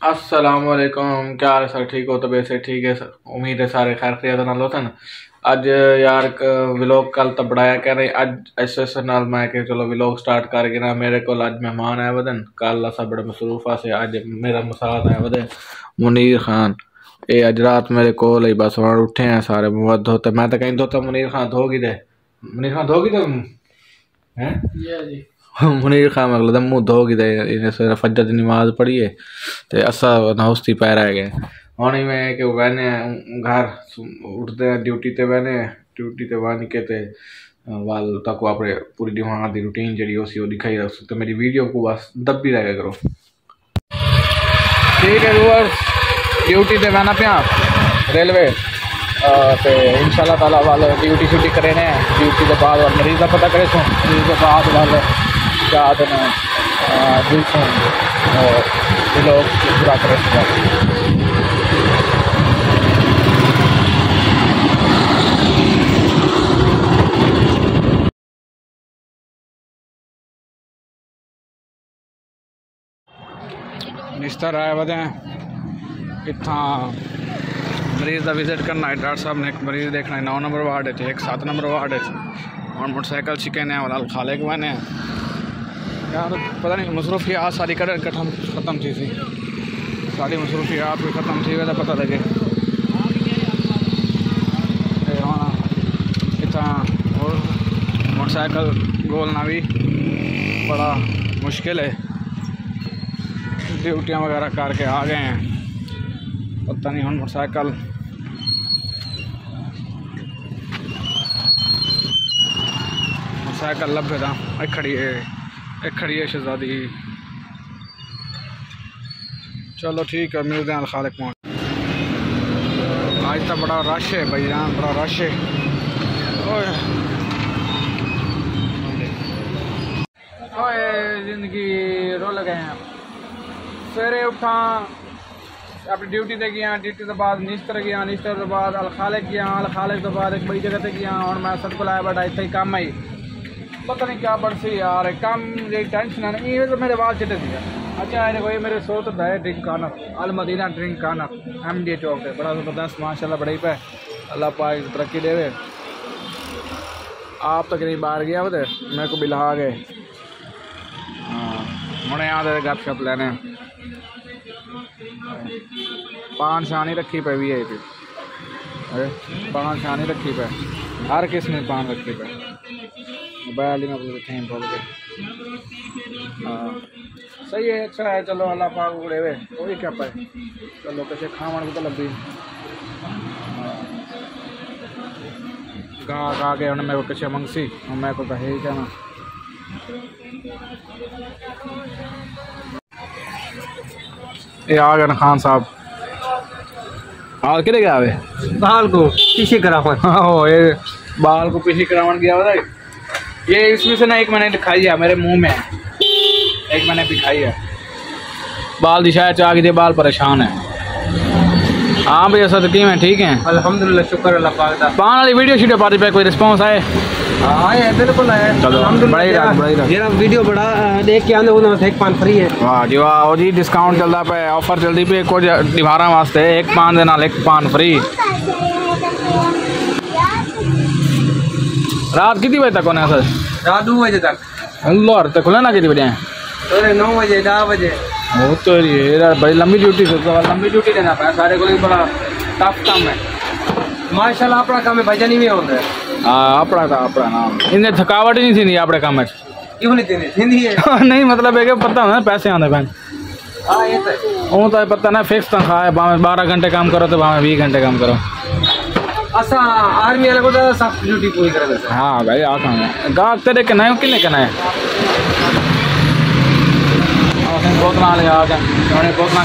अस्सलामुअलैकुम, क्या हाल है सर? ठीक हो? तबीयत से ठीक है सर? उम्मीद है सारे खैर खैरियत नाल होसन। अज यार व्लॉग कल तो बनाया कह रहे अज ऐसे नाल मैं कि चलो व्लॉग स्टार्ट करके ना मेरे को अज मेहमान आए वदन। कल असा बड़े मसरूफ से अज मेरा मसाद आया वदे मुनीर खान। ये अज रात मेरे को बस वहाँ उठे हैं सारे मुँह धोते। मैं तो कहीं धोता मुनीर खान धोगी दे। मुनीर खान धोगी दे हैं मुनीर खान मतलब मुँह धोगी दे। इन्हें सवेरे फजर की नमाज पढ़ी है तो असा नौस्ती पै रह गए हूँ ही में कि बहने घर उठते हैं ड्यूटी ते बहने ड्यूटी ते बन के ते वाल तक अपने पूरी वहाँ की रूटीन जी वो दिखाई रख तो मेरी वीडियो को बस दबी रह करो। ठीक है व्यूअर्स, ड्यूटी ते बहना पिया रेलवे तो इंशाल्लाह ताला वाल ड्यूटी शूटी करे ने। ड्यूटी के बाद वाल मरीज का पता करे सुन मरीज के बाद वाल क्या दिन दिल सुन लोग पूरा करे। बिस्तर आए वह इतना मरीज का विजिट करना है। डॉक्टर साहब ने एक मरीज देखना है 9 नंबर वार्ड है, एक 7 नंबर वार्ड है और मोटरसाइकिल शिकने वाला खाले के मैंने यार पता नहीं मसरूफियात सारी ख़त्म थी सारी मसरूफियात भी ख़त्म थी वह पता लगे इतना और मोटरसाइकिल गोलना भी बड़ा मुश्किल है। ड्यूटियाँ वगैरह करके आ गए हैं, पता नहीं हम मोटरसाइकिल लभे था एक खड़ी है शहजादी। चलो ठीक है, मिलते हैं खालिक पहुँच। आज तो बड़ा रश है भाई जान, बड़ा रश है। ओए जिंदगी रोल गए हैं। सवेरे उठा अपनी ड्यूटी ते गया, ड्यूटी तो बाद निश्तर गया, निश्तर तो बाद अलखालिक गया, अलखालिक तो बाद एक बड़ी जगह ते गया और मैं सद को लाया बड़ा इतना ही कम आई पता नहीं क्या बढ़सी यार कम ये टेंशन है नहीं तो मेरे बाल चिटे थे। अच्छा है कोई मेरे सो तो है ड्रिंक कानर अल मदीना ड्रिंक कानर MD चौक पे बड़ा ज़बरदस्त माशाल्लाह बड़ा ही पे अल्लाह पाक तरक्की देवे। आप तो कहीं बाहर गया वो मेरे को बिला गए। हाँ मुझे यहाँ गप शप लेने पान शानी रखी पे भी है अरे पान शानी रखी पे हर किस्म की पान रखी पे मोबाइल ही मतलब थे बोल के। हाँ सही है, अच्छा है। चलो अल्लाह पाक उड़े वे वही क्या पाए चलो कैसे खावन को तो लगी गा गए उन्हें मेरे को कैसे मंगसी और मेरे को तो है ही कहना। ये आ गए खान साहब हाल कि गया वे बाल को पीछे करावन। हाँ ये बाल को पीछे करावन गया हुआ ये इसमें से ना एक मैंने दिखाई है मेरे मुंह में एक मैंने भी खाई है बाल दिशाया चाह के बाल परेशान है। हाँ भैया सदकी में ठीक है अल्हम्दुलिल्लाह शुक्र अल्लाह पाक दा। पान वाली वीडियो शीडियो पार्टी पे कोई रिस्पांस आए? हाँ है बिल्कुल है। चलो बड़ा जरा वीडियो बड़ा देख के आने उन्होंने एक पान फ्री है। वाह जी वाह ओ जी डिस्काउंट चलता पे ऑफर चलती पे कुछ निभारा वास्ते एक पान दे नाल एक पान फ्री। रात कितनी बजे तक होना सर? रात 2 बजे तक। अल्लाह तक खुला ना कितनी बजे? 9 बजे 10 बजे। वो तो ये बड़ी लंबी ड्यूटी लंबी ड्यूटी देना पाया सारे को बड़ा टफ काम है माशाल्लाह अपना काम है भजन ही में होता है। हाँ अपना नाम इन्हें थकावट ही नहीं थी अपने काम में क्यों नहीं थी है नहीं मतलब है कि पता है पैसे आते बहन। हाँ ये वो तो पता ना फिक्स तनख्वाह है 12 घंटे काम करो तो 20 घंटे काम करो। असा आर्मी वाले को तो सब ड्यूटी पूरी कर देते। हाँ भाई आ काम है गाहक तेरे कहना है किन्ने कहना है बोतना ले आ गए बोतना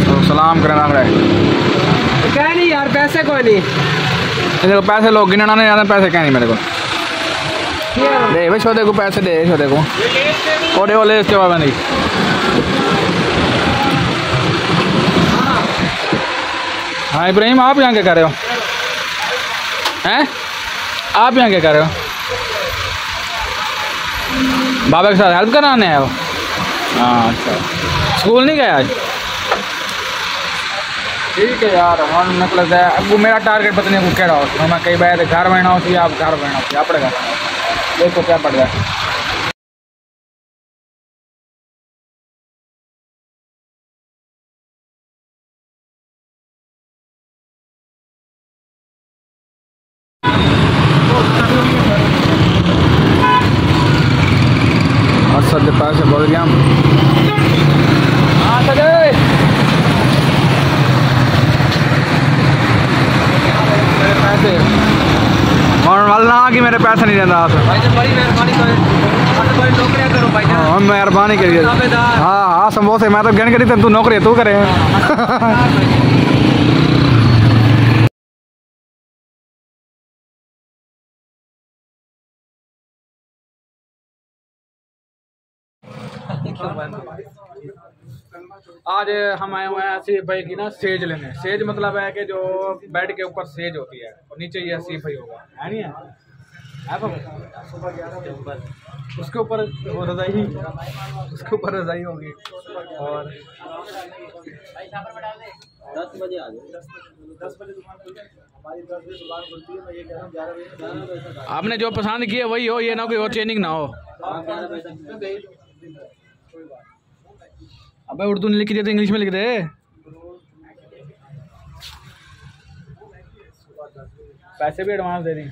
तो सलाम करना रहे क्या नहीं यार पैसे कोई नहीं देखो पैसे लोग गिनना नहीं जाते पैसे क्या नहीं मेरे को दे भाई छोटे को पैसे दे छोटे को ओडे वाले इसके बाद नहीं। हाँ इब्राहिम आप यहाँ क्या कर रहे हो हैं? आप यहाँ क्या कर रहे हो? बाबा के साथ हेल्प कराने आए हो? हाँ अच्छा स्कूल नहीं गया आज? ठीक है यार हम निकल जाए अब वो मेरा टारगेट पता नहीं को केड़ा हो मैं कई बार घर बहना होती आप घर बहना होती अपने घर देखो क्या पड़ जाए। असद के पास बोल गया हाँ सजे पैसे और वाला कि मेरे पैसे नहीं देता आप बड़ी मेहरबानी करो भाई हम मेहरबानी करिए हाँ हाँ समोसे मैं तो गिन करी तू नौकरी तू करे आज हम आए हुए हैं आसिफ भाई की ना सेज लेने। सेज मतलब है कि जो बेड के ऊपर सेज होती है और नीचे ये आसिफ भाई होगा है नहीं है उसके ऊपर वो रजाई उसके ऊपर रजाई होगी और 10 बजे आ जाओ 10 बजे दुकान खुलती है हमारी 10 बजे दुकान खुलती है मैं ये कह रहा हूँ 11 बजे आपने जो पसंद किया वही हो ये ना कोई और चेंजिंग ना हो। अबे उर्दू में लिख दे तो इंग्लिश में लिख दे। पैसे भी एडवांस दे दी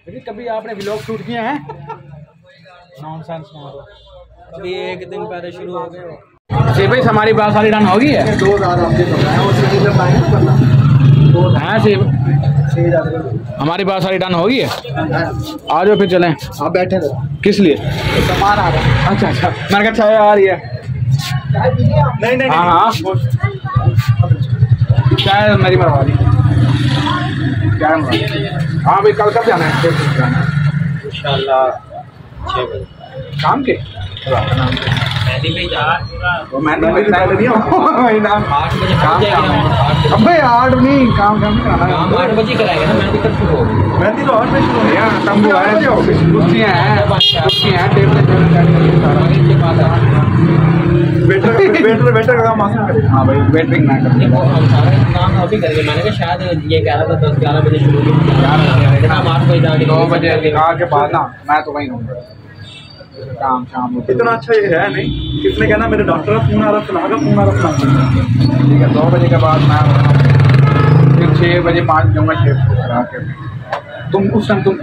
लेकिन कभी आपने व्लॉग शूट किए हैं नॉनसेंस मारो अभी एक दिन पहले शुरू हो गए जी भाई हमारी बात सारी डन होगी है 2000 आपके हाँ सेब हमारी बात सारी डन होगी है आ जाओ फिर चलें आप बैठे रहो किस लिए सामान आ रहा है अच्छा अच्छा मैंने कहा चाय आ रही है नहीं हाँ हाँ चाय मेरी मरवा दी चाय हाँ भाई कल कब जाना है इंशाल्लाह 6 बजे शाम के मेहंदी पे जा तो मैं तो नहीं ना 8 बजे काम अबे 8 नहीं काम कराना 8 बजे कराएंगे ना मेहंदी कब शुरू होगी मेहंदी तो 8 बजे शुरू है यार तंबू है कुर्सियां हैं टेबल सारा के बाद वेटर का काम आसान करेगा हाँ भाई वेटरिंग ना कर देखो हम सारा काम अभी करेंगे मैंने कहा शायद ये कह रहा था 10-11 बजे शुरू होगी हम 8 बजे 9 बजे के बाद ना मैं तो वहीं रहूँगा काम शाम इतना अच्छा ये है नहीं किसने कहना मेरे डॉक्टर का फोन आ रहा सुना का फोन आ रहा सुना ठीक है 2 बजे के बाद मैं फिर 6 बजे 5 जाऊँगा शेफ को करा के तुम उस टाइम तुम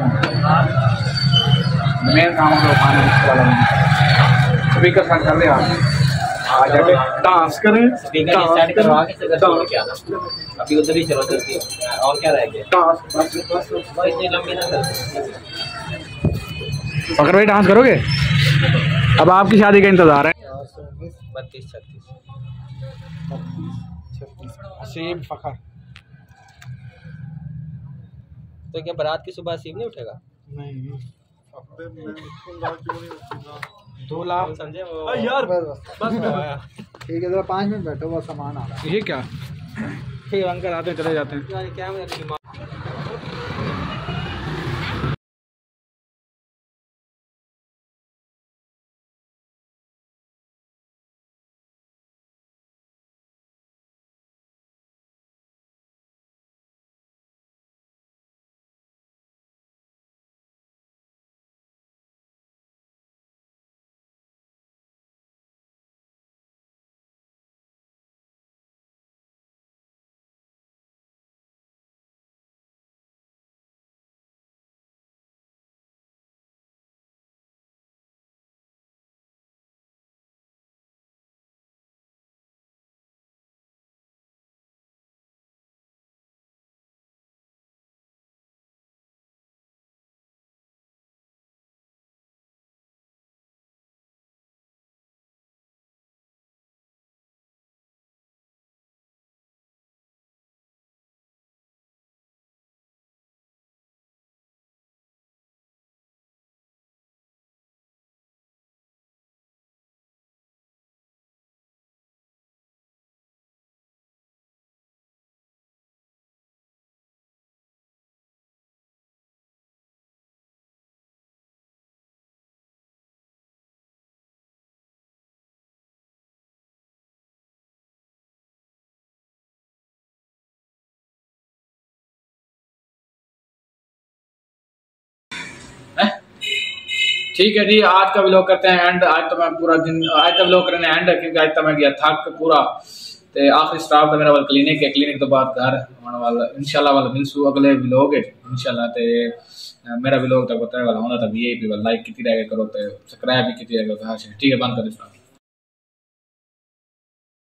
मेन काम है खाना वाला स्पीकर साथ कर ले आ जाके डांस करें स्पीकर सेट करवा के सगर छोड़ के आना अभी उधर ही चलो चलती और क्या रह गया डांस बस वो इतनी लंबी ना कर फकर भाई डांस करोगे अब आपकी शादी का इंतजार है 32 36 असीम फखर तो क्या बारात की सुबह असीम नहीं उठेगा नहीं 2 लाख समझे वो यार बस ठीक है 5 मिनट बैठो वो सामान आ रहा है ये क्या ठीक अंकल आते हैं चले जाते हैं क्या ठीक है जी, आज का व्लॉग करते हैं एंड। आज तो मैं पूरा दिन आज तो व्लॉग करने एंड क्योंकि आज तो मैं गया थक पूरा ते आखिरी स्टाफ तो मेरा वाल क्लिनिक है, क्लिनिक तो बाद घर आने वाला इंशाल्लाह वाला मिलसू अगले व्लॉग है इंशाल्लाह। ते मेरा व्लॉग तक बताने वाला होना था वीआईपी वाला लाइक कितनी रहेगा करो ते सब्सक्राइब भी कितनी रहेगा। ठीक है, बंद कर देता हूं।